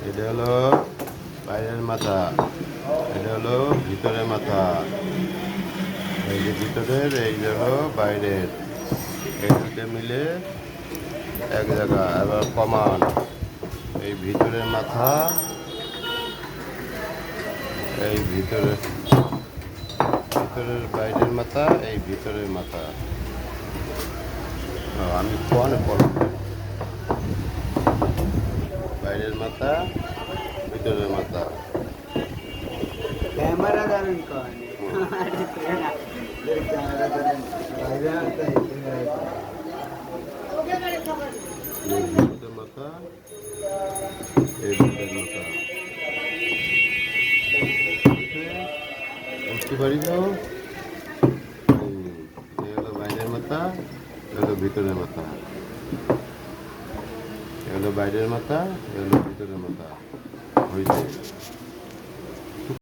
এটা হলো বাইরের মাথা, এটা হলো ভিতরের মাথা। এই যে ভিতরের, এই যে হলো বাইরের, এই দুটো মিলে এক জায়গা। এবার কমান, এই ভিতরের মাথা, এই ভিতরের ভিতরের বাইরের মাথা, এই ভিতরের মাথা। আমি কোয়ানে পড়ব, বাইরের মাথা, ভিতরের মাথা। कैमरा जाणून कोण এই ভিতরের মাথা, এই ভিতরের মাথা। বুঝতে পারি তো? এই হলো বাইরের মাথা, এ হলো ভিতরের মাথা। এ হলো বাইরের মাথা, এ হলো ভিতরের মাথা। হয়েছে।